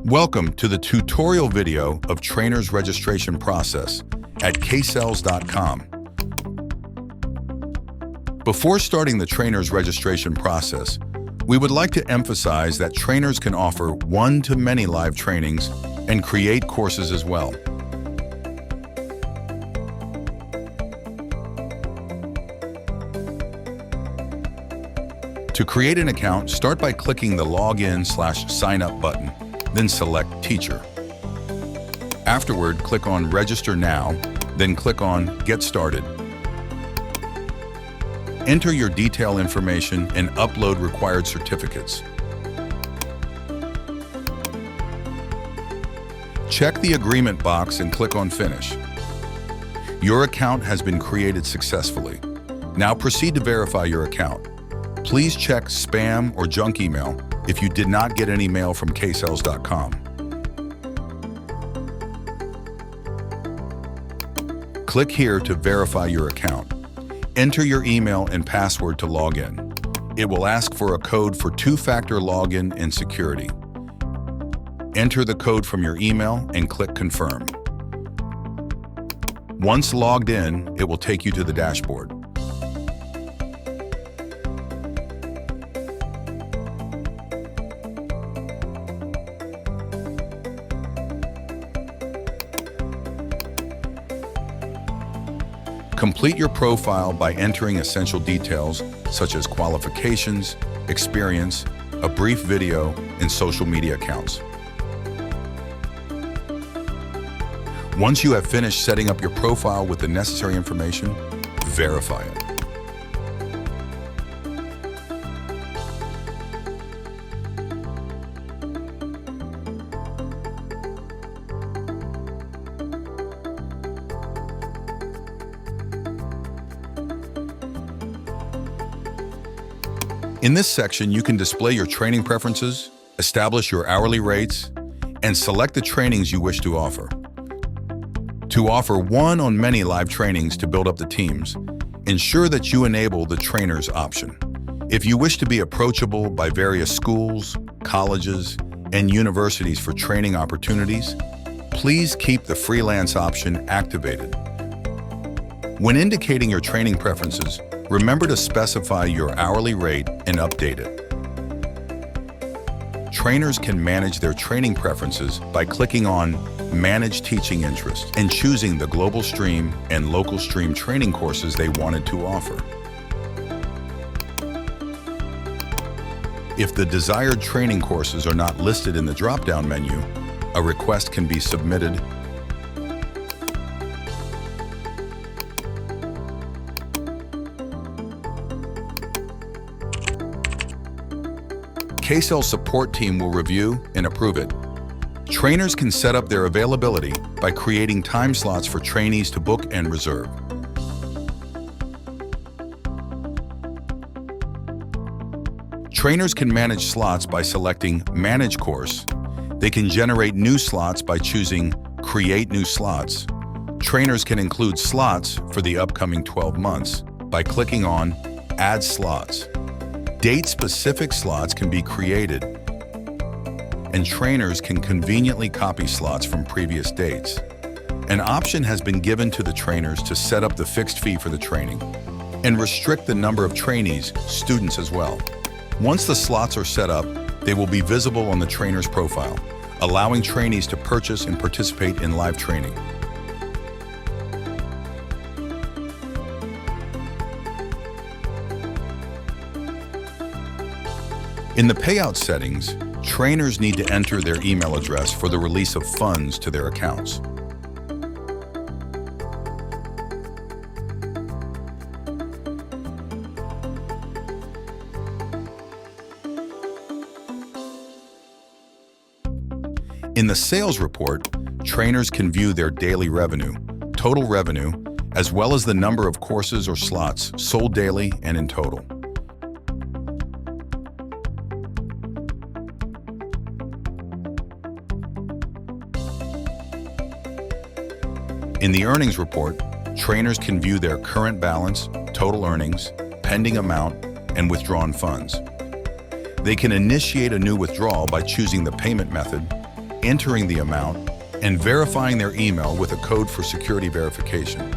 Welcome to the tutorial video of Trainer's registration process at ksales.com. Before starting the Trainer's registration process, we would like to emphasize that trainers can offer one-to-many live trainings and create courses as well. To create an account, start by clicking the Login/Sign Up button, then select Teacher. Afterward, click on Register Now, then click on Get Started. Enter your detail information and upload required certificates. Check the agreement box and click on Finish. Your account has been created successfully. Now proceed to verify your account. Please check spam or junk email if you did not get any mail from ksales.com. Click here to verify your account. Enter your email and password to log in. It will ask for a code for two-factor login and security. Enter the code from your email and click Confirm. Once logged in, it will take you to the dashboard. Complete your profile by entering essential details such as qualifications, experience, a brief video, and social media accounts. Once you have finished setting up your profile with the necessary information, verify it. In this section, you can display your training preferences, establish your hourly rates, and select the trainings you wish to offer. To offer one-on-many live trainings to build up the teams, ensure that you enable the trainers option. If you wish to be approachable by various schools, colleges, and universities for training opportunities, please keep the freelance option activated. When indicating your training preferences, remember to specify your hourly rate and update it. Trainers can manage their training preferences by clicking on Manage Teaching Interest and choosing the global stream and local stream training courses they wanted to offer. If the desired training courses are not listed in the drop-down menu, a request can be submitted. ksales support team will review and approve it. Trainers can set up their availability by creating time slots for trainees to book and reserve. Trainers can manage slots by selecting Manage Course. They can generate new slots by choosing Create New Slots. Trainers can include slots for the upcoming 12 months by clicking on Add Slots. Date-specific slots can be created, and trainers can conveniently copy slots from previous dates. An option has been given to the trainers to set up the fixed fee for the training and restrict the number of trainees, students as well. Once the slots are set up, they will be visible on the trainer's profile, allowing trainees to purchase and participate in live training. In the payout settings, trainers need to enter their email address for the release of funds to their accounts. In the sales report, trainers can view their daily revenue, total revenue, as well as the number of courses or slots sold daily and in total. In the earnings report, trainers can view their current balance, total earnings, pending amount, and withdrawn funds. They can initiate a new withdrawal by choosing the payment method, entering the amount, and verifying their email with a code for security verification.